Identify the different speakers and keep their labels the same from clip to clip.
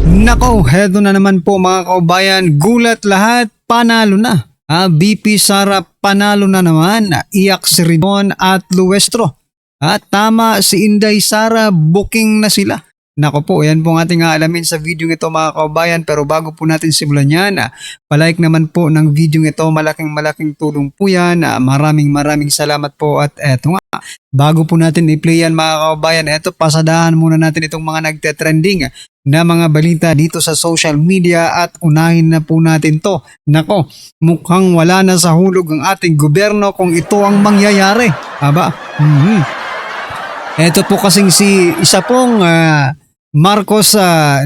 Speaker 1: Nako, heto na naman po mga kaubayan, gulat lahat, panalo na. BP Sara panalo na naman, iyak si Ridon at Luestro. Tama si Inday Sara, booking na sila. Nako po, yan po ang ating aalamin sa video ito mga kaubayan. Pero bago po natin simulan yan, palike naman po ng video ito, malaking tulong po yan. Maraming salamat po at eto nga. Bago po natin i-play yan mga kaubayan, eto pasadahan muna natin itong mga nagte-trending na mga balita dito sa social media at unahin na po natin to. Nako, mukhang wala na sa hulog ang ating gobyerno kung ito ang mangyayari. Aba, Eto po kasing si isa pong Marcos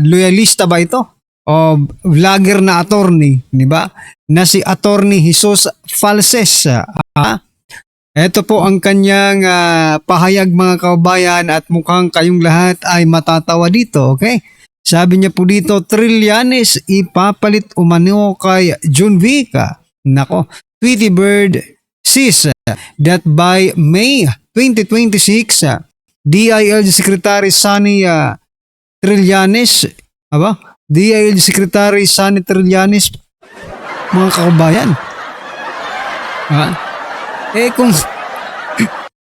Speaker 1: loyalista ba ito? O vlogger na attorney, di ba? Na si Attorney Jesus Falses. Ito po ang kanyang pahayag mga kaubayan at mukhang kayong lahat ay matatawa dito, okay? Sabi niya po dito, Trillanes ipapalit umano kay Junvic. Nako, Tweety Bird says that by May 2026, DILG Secretary Sonny Trillanes, DILG Secretary Sonny Trillanes, mga kaubayan. Kung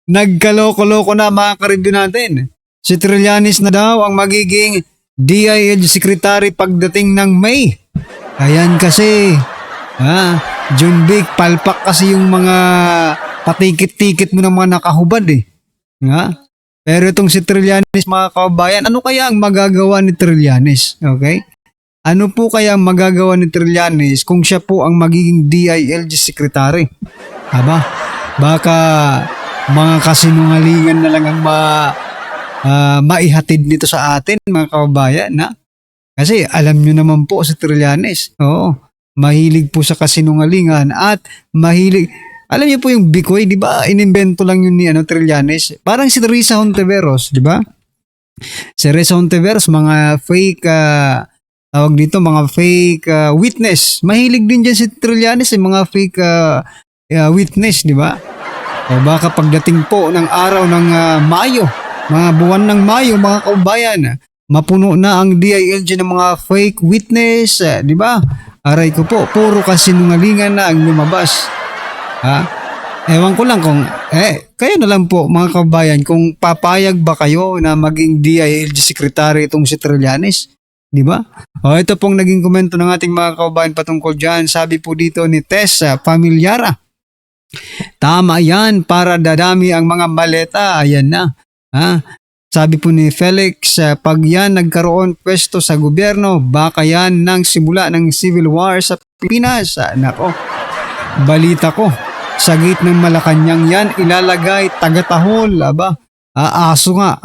Speaker 1: nagkaloko-loko na mga karibyo natin, si Trillanes na daw ang magiging DILG Secretary pagdating ng May. Ayan kasi, Junvic, palpak kasi yung mga patikit-tikit mo ng mga nakahubad eh. Pero itong si Trillanes mga kaubayan, ano kaya ang magagawa ni Trillanes? Okay? Ano po kaya ang magagawa ni Trillanes kung siya po ang magiging DILG Secretary? Baka mga kasinungalingan na lang ang maihatid nito sa atin mga kaubayan. Kasi alam nyo naman po si Trillanes. Mahilig po sa kasinungalingan at mahilig. Alam niyo po yung Bikoy, di ba? Inimbento lang yun ni Trillanes. Parang si Risa Hontiveros, di ba? Si Risa Hontiveros, mga fake, tawag dito, mga fake witness. Mahilig din dyan si Trillanes, mga fake witness, di ba? O baka pagdating po ng araw ng Mayo, mga buwan ng Mayo, mga kaubayan, mapuno na ang DILG ng mga fake witness, di ba? Aray ko po, puro kasinungalingan na ang lumabas. Ewan ko lang kung, kayo na lang po mga kaubayan, kung papayag ba kayo na maging DILG Secretary itong si Trillanes? Di ba? Ito pong naging komento ng ating mga kaubayan patungkol dyan. Sabi po dito ni Tess Familiara, tama yan, para dadami ang mga maleta. Ayan na. Sabi po ni Felix, pag yan nagkaroon pwesto sa gobyerno, baka yan nang simula ng civil war sa Pilipinas. Nako, balita ko, sa gate ng Malacanang yan ilalagay taga-tahol. Aso nga,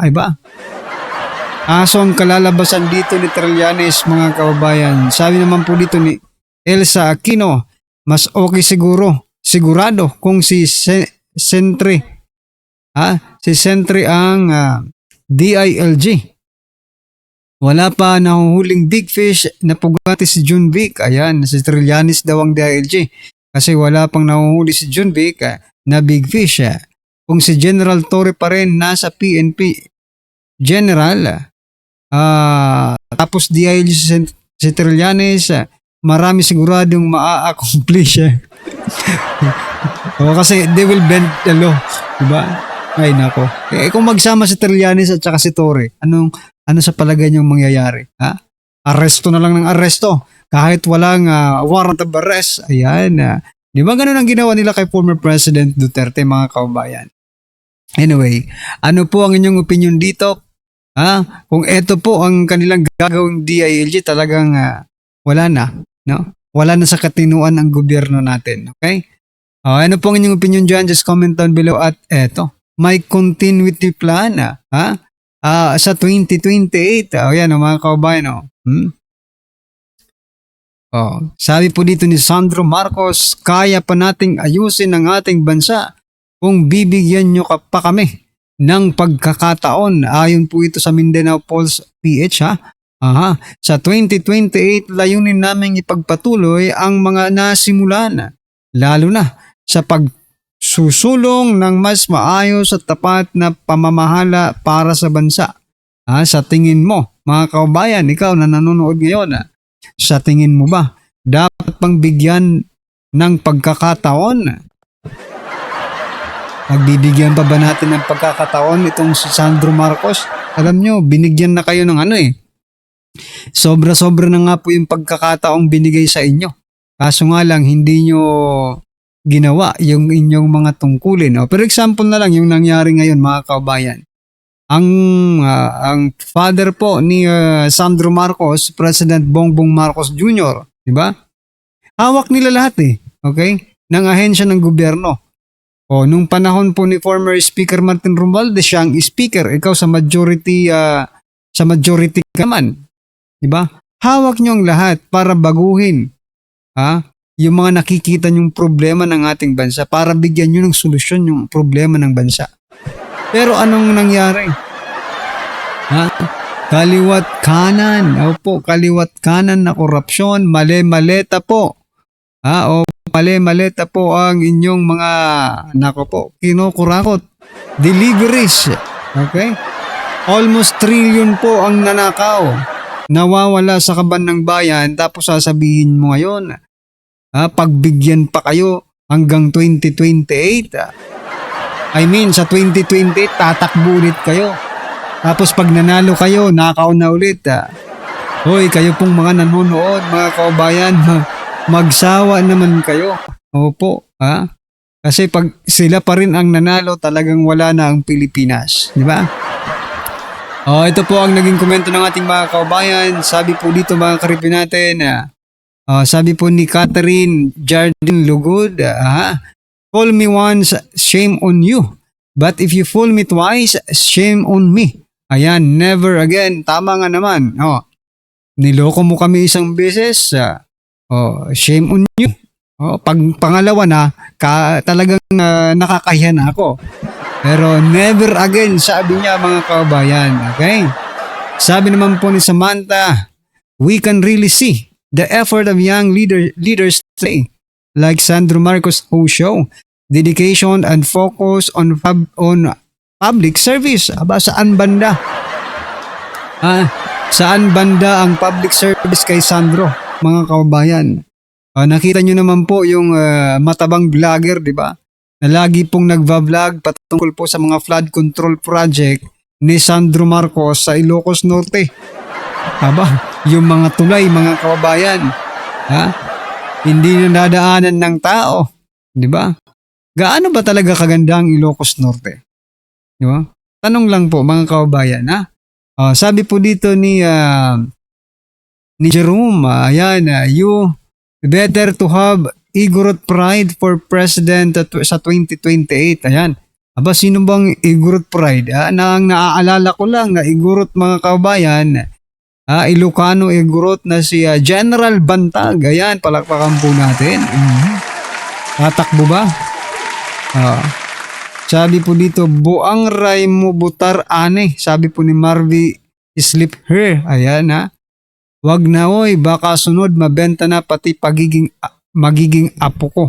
Speaker 1: aso ang kalalabasan dito ni Trillanes mga kaubayan. Sabi naman po dito ni Elsa Aquino, mas okay sigurado kung si Sentry ang DILG. Wala pa nahuhuling big fish na pugati si Junvic. Ayan, si Trillanes daw ang DILG kasi wala pang nahuhuli si Junvic na big fish. Kung si General Torre pa rin nasa PNP General, tapos DILG si Trillanes, marami siguradong maa-accomplish. Kasi they will bend the law, diba? Ay nako. Kung magsama si Trillanes at saka si Torre, ano sa palagay niyong mangyayari? Aresto na lang ng aresto kahit walang warrant of arrest. Ayan. Di ba ganun ang ginawa nila kay former President Duterte mga kaubayan? Anyway, ano po ang inyong opinion dito? Kung ito po ang kanilang gagawing DILG, talagang wala na, no? Wala na sa katinuan ang gobyerno natin, okay? Ano po ang inyong opinion dyan? Just comment down below. At eto, may continuity plan sa 2028. Yan mga kaubayan. Sabi po dito ni Sandro Marcos, kaya pa nating ayusin ang ating bansa kung bibigyan nyo pa kami ng pagkakataon. Ayon po ito sa Mindanao Pulse PH. Sa 2028, layunin namin ipagpatuloy ang mga nasimulan, lalo na sa pagsusulong ng mas maayos at tapat na pamamahala para sa bansa. Sa tingin mo, mga kababayan, ikaw na nanonood ngayon, sa tingin mo ba, dapat pang bigyan ng pagkakataon? Pagbibigyan pa ba natin ng pagkakataon itong si Sandro Marcos? Alam nyo, binigyan na kayo ng sobra-sobra na nga po yung pagkakataong binigay sa inyo. Kaso nga lang, hindi nyo ginawa yung inyong mga tungkulin. For example na lang, yung nangyari ngayon mga kababayan. Ang father po ni Sandro Marcos, President Bongbong Marcos Jr., di ba? Hawak nila lahat okay? Ng ahensya ng gobyerno. Nung panahon po ni former Speaker Martin Romualdez, siya ang speaker, ikaw sa majority ka naman. Di ba? Hawak niyo ang lahat para baguhin yung mga nakikita niyong problema ng ating bansa, para bigyan niyo ng solusyon yung problema ng bansa. Pero anong nangyari? Kaliwat kanan. Kaliwat kanan na korupsyon, mali-maleta po. Mali-maleta po ang inyong mga kinukurakot. Deliveries. Okay? Almost trillion po ang nanakaw. Nawawala sa kaban ng bayan, tapos sasabihin mo ngayon, pagbigyan pa kayo hanggang 2028. Sa 2028, tatakbo ulit kayo. Tapos pag nanalo kayo, nakaw na ulit. Hoy, kayo pong mga nanonood, mga kababayan, magsawa naman kayo. Opo, Kasi pag sila pa rin ang nanalo, talagang wala na ang Pilipinas. Di ba? Ito po ang naging komento ng ating mga kababayan. Sabi po dito mga karipin natin, sabi po ni Catherine Jardine Lugod, fool me once, shame on you. But if you fool me twice, shame on me. Ayan, never again. Tama nga naman. Niloko mo kami isang beses, shame on you. Pag pangalawa na, talagang nakakahiya na ako. Pero never again, sabi niya mga kababayan. Okay? Sabi naman po ni Samantha, we can really see the effort of young leaders today, like Sandro Marcos who show dedication and focus on public service. Saan banda? Saan banda ang public service kay Sandro, mga kababayan? Nakita nyo naman po yung matabang vlogger, di ba? Na lagi pong nagva-vlog patungkol po sa mga flood control project ni Sandro Marcos sa Ilocos Norte. Yung mga tulay, mga kababayan, hindi na dadaanan ng tao, di ba? Gaano ba talaga kaganda ang Ilocos Norte? Di ba? Tanong lang po mga kababayan, sabi po dito ni Jerome, you better to have Igorot Pride for President sa 2028. Ayan. Sino bang Igorot Pride? Ang naaalala ko lang na Igorot mga kababayan, Ilocano Igorot na si General Bantag. Ayan, palakpakan po natin. Tatakbo ba? Sabi po dito, buang ray mo butar ane. Sabi po ni Marvy, sleep her. Ayan Wag na baka sunod mabenta na pati magiging apo ko.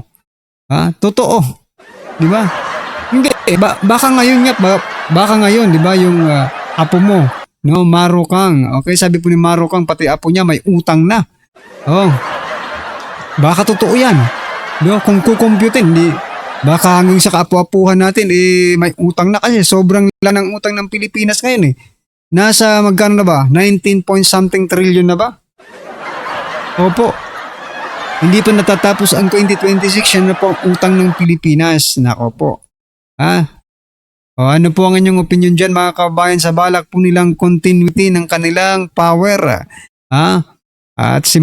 Speaker 1: Totoo. Di ba? Hindi, baka ngayon baka ngayon, di ba, yung apo mo, Marukang. Okay, sabi po ni Marukang, pati apo niya may utang na. Baka totoo yan. Kung kukumputin, baka hanggang sa kaapu-apuhan natin, may utang na kasi sobrang lala ng utang ng Pilipinas ngayon Nasa magkano na ba? 19 point something trillion na ba? Opo. Hindi pa natatapos ang 2026, yan na po ang utang ng Pilipinas. Nako po. Ano po ang inyong opinion dyan mga kababayan sa balak po nilang continuity ng kanilang power? At si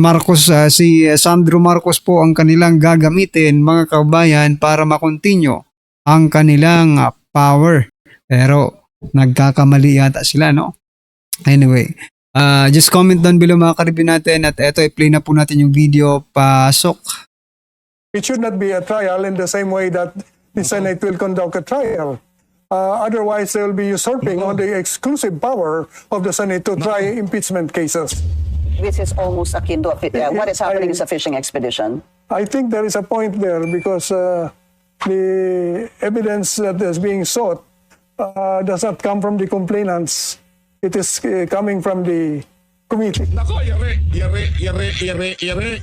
Speaker 1: Sandro Marcos po ang kanilang gagamitin mga kababayan para makontinue ang kanilang power. Pero nagkakamali yata sila, no? Anyway, just comment down below mga karibin natin at eto, i-play na po natin yung video. Pasok.
Speaker 2: It should not be a trial in the same way that the Senate will conduct a trial. Otherwise, they will be usurping on the exclusive power of the Senate to try impeachment cases.
Speaker 3: This is almost akin to what is happening is a fishing expedition.
Speaker 2: I think there is a point there because the evidence that is being sought does not come from the complainants. it is coming from the committee.
Speaker 4: Nako, yare.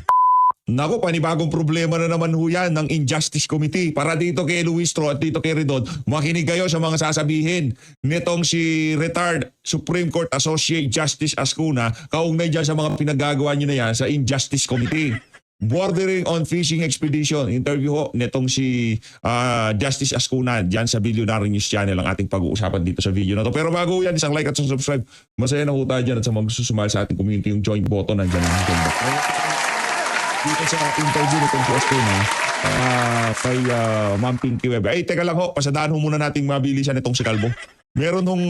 Speaker 4: Nako, panibagong problema na naman ho yan ng Injustice Committee. Para dito kay Luistro at dito kay Redon, makinig kayo sa mga sasabihin nitong si retired Supreme Court Associate Justice Ascuna kaugnay dyan sa mga pinagagawa nyo na yan sa Injustice Committee. Bordering on fishing expedition. Interview ho nitong si Justice Ascuna dyan sa Billionaire News Channel ang ating pag-uusapan dito sa video na to. Pero bago yan, isang like at subscribe. Masaya na ho tayo dyan at sa magsusumal sa ating community yung join button nandyan ang ganda. Dito sa interview nitong si Ascuna kay Ma'am Pinky Web. Ay, teka lang ho, pasadaan ho muna nating mabilisan itong si Calvo. Meron hong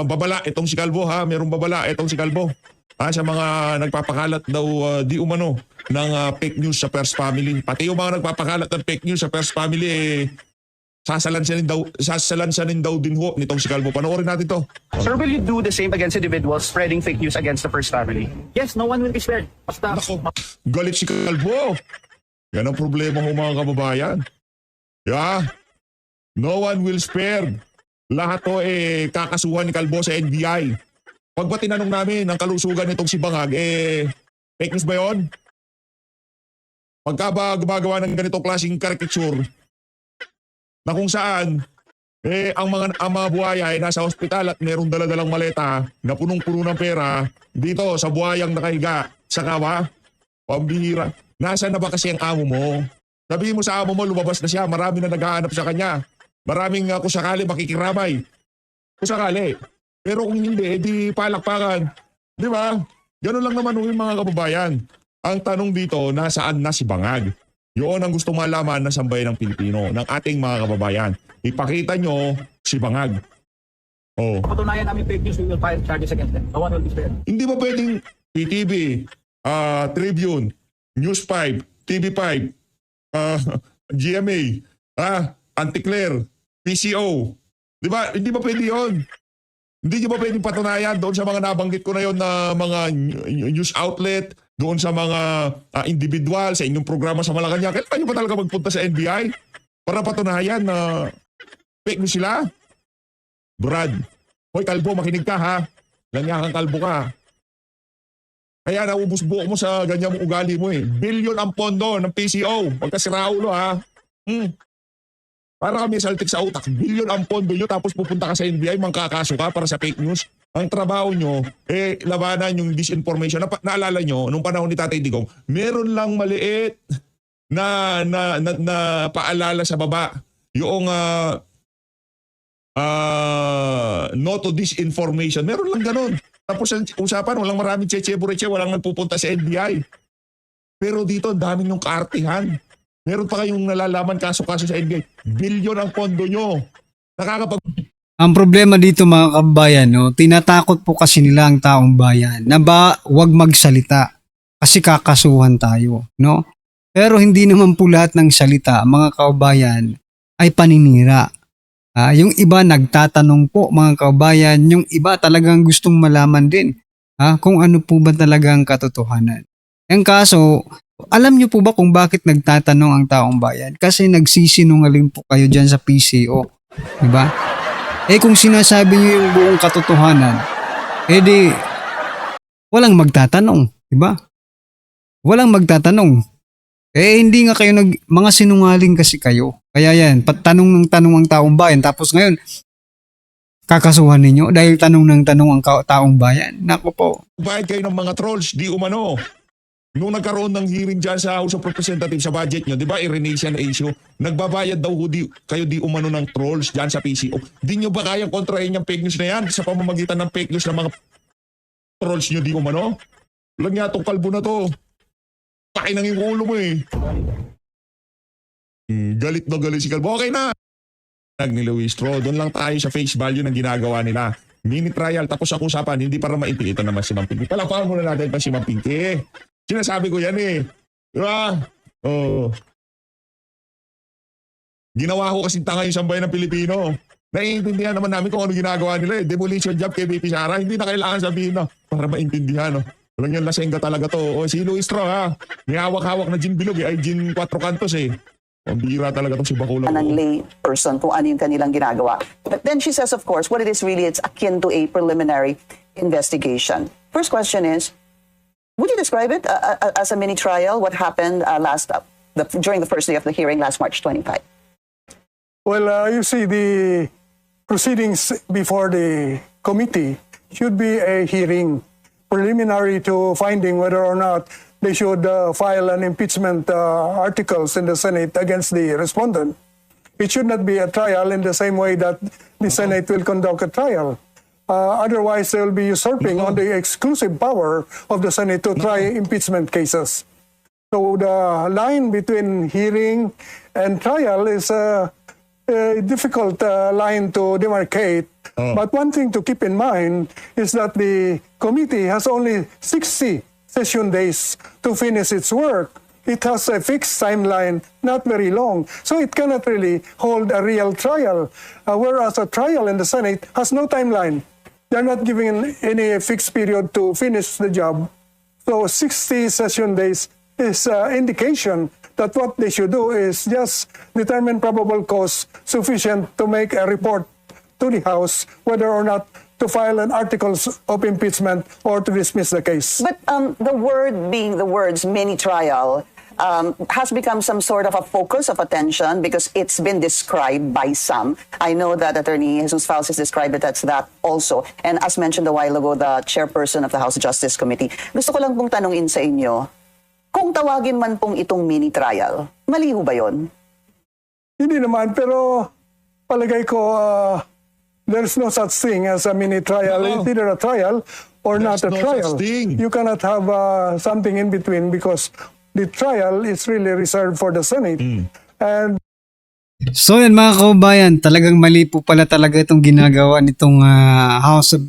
Speaker 4: babala itong si Calvo ha, merong babala itong si Calvo. Sa mga nagpapakalat daw di umano ng fake news sa First Family. Pati yung mga nagpapakalat ng fake news sa First Family sasalansanin daw din ho nitong si Calvo. Panoorin natin to.
Speaker 5: Sir, will you do the same against individuals spreading fake news against the First Family? Yes, no one will be spared. Basta,
Speaker 4: Nako, galit si Calvo. Yan ang problema ho mga kababayan. Yeah. No one will spare. Lahat to kakasuhan ni Calvo sa NBI. Pag ba tinanong namin ang kalusugan nitong si Bangag, fake news ba yun? Pagka ba gumagawa ng ganitong klaseng caricature na kung saan ang mga buhaya ay nasa ospital at merong daladalang maleta na punong-puno ng pera dito sa buhayang nakahiga sa kawa, pambihira. Nasaan na ba kasi ang amo mo? Sabihin mo sa amo mo, lumabas na siya, marami na naghahanap sa kanya. Maraming kung sakali makikiramay. Kung sakali. Pero kung hindi, edi palakpakan. Di ba? Ganun lang naman yung mga kababayan. Ang tanong dito, nasaan na si Bangag? Yun ang gusto malaman ng sambayan ng Pilipino, ng ating mga kababayan. Ipakita nyo si Bangag. Oh.
Speaker 5: patunayan namin fake news, we will file charges against them. No one will be spared.
Speaker 4: Hindi ba pwedeng PTV, Tribune, News 5, TV5, GMA, Anticlair, PCO. Di ba? Hindi ba pwede yun? Hindi nyo ba pwedeng patunayan doon sa mga nabanggit ko na yon na mga news outlet, doon sa mga individual, sa inyong programa sa Malacanang? Kailan nyo ba talaga magpunta sa NBI para patunayan na fake news sila? Brad, hoy Kalbo, makinig ka ha. Lanyakang kalbo ka. Kaya naubos buhok mo sa ganyan mong ugali mo eh. Billion ang pondo ng PCO. Pagkasira ulo ha. Para kami saltik sa utak. Billion ang pondo nyo tapos pupunta ka sa NBI, mangkakaso ka para sa fake news. Ang trabaho nyo, labanan yung disinformation. Naalala nyo, nung panahon ni Tatay Digong, meron lang maliit na paalala sa baba. Yung no to disinformation. Meron lang ganun. Tapos ang usapan, walang maraming cheche-bureche, walang nagpupunta sa NBI. Pero dito, ang daming yung kaartihan. Meron pa kayong nalalaman kaso-kaso sa NBI. Bilyon ang pondo nyo.
Speaker 1: Ang problema dito mga kabayan, no, tinatakot po kasi nila ang taong bayan na ba wag magsalita kasi kakasuhan tayo, no? Pero hindi naman po lahat ng salita, mga kabayan, ay paninira. Yung iba nagtatanong po mga kabayan, yung iba talagang gustong malaman din kung ano po ba talaga ang katotohanan. Ang kaso, alam niyo po ba kung bakit nagtatanong ang taong bayan? Kasi nagsisinungaling po kayo dyan sa PCO. Diba? Kung sinasabi niyo yung buong katotohanan, di walang magtatanong. Diba? Walang magtatanong. Hindi nga kayo mga sinungaling kasi kayo. Kaya yan, tanong ng tanong ang taong bayan. Tapos ngayon, kakasuhan ninyo dahil tanong ng tanong ang taong bayan. Nako po.
Speaker 4: Bayad kayo ng mga trolls, di umano. Nung nagkaroon ng hearing dyan sa House of Representatives sa budget nyo, di ba, i-renege na issue, nagbabayad daw kayo di umano ng trolls dyan sa PCO. Di nyo ba kayang kontrahin yung fake news na yan sa pamamagitan ng fake news ng mga trolls nyo di umano? Walang nga itong kalbo na to. Pakinang yung ulo mo eh. Galit na galit si Kalbo. Okay na. Ni Luistro, doon lang tayo sa face value ng ginagawa nila. Mini trial, tapos ang usapan, hindi para mainti. Ito naman si Ma'am Pinky. Palapakan muna natin pa si Ma'am Pinky. Sinasabi ko yan eh. Diba? Oo. Ginawa ko kasi tanga yung sambayan ng Pilipino. Naiintindihan naman namin kung ano ginagawa nila eh. Demolition job kay BP Sara. Hindi na kailangan sabihin na para maintindihan. Walang yan lasengga talaga to. Si Luistro ha. May hawak-hawak na gin bilog eh. Ay gin 4 kantos eh. Pambira talaga itong si Bacolod.
Speaker 3: Ng lay person kung ano yung kanilang ginagawa. But then she says, of course, what it is really, it's akin to a preliminary investigation. First question is, would you describe it as a mini trial? What happened during the first day of the hearing last March 25?
Speaker 2: Well, you see, the proceedings before the committee should be a hearing preliminary to finding whether or not they should file an impeachment articles in the Senate against the respondent. It should not be a trial in the same way that the Senate will conduct a trial. Otherwise, they will be usurping on the exclusive power of the Senate to try impeachment cases. So the line between hearing and trial is a difficult line to demarcate. But one thing to keep in mind is that the committee has only 60 session days to finish its work. It has a fixed timeline, not very long, so it cannot really hold a real trial. Whereas a trial in the Senate has no timeline. They're not giving any fixed period to finish the job. So 60 session days is indication that what they should do is just determine probable cause sufficient to make a report to the House whether or not to file an articles of impeachment or to dismiss the case.
Speaker 3: But the word being the words mini trial has become some sort of a focus of attention because it's been described by some. I know that Attorney Jesus Falces described it as that also. And as mentioned a while ago, the chairperson of the House Justice Committee. Gusto ko lang pong tanungin sa inyo, kung tawagin man pong itong mini trial, mali ho ba yun?
Speaker 2: Hindi naman, pero palagay ko there's no such thing as a mini trial.
Speaker 4: No.
Speaker 2: It's either a trial or not a
Speaker 4: no
Speaker 2: trial.
Speaker 4: such thing.
Speaker 2: You cannot have something in between because the trial is really reserved for the Senate. And
Speaker 1: So yan mga kaubayan, talagang mali po pala talaga itong ginagawa nitong House of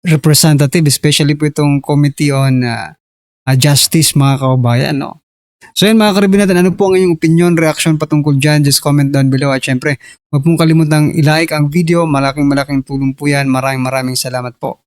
Speaker 1: Representatives, especially po itong Committee on Justice mga kaubayan. No? So yan mga karibin natin, ano po ang inyong opinion, reaction patungkol dyan? Just comment down below at syempre, huwag pong kalimutang i-like ang video, malaking tulong po yan. Maraming salamat po.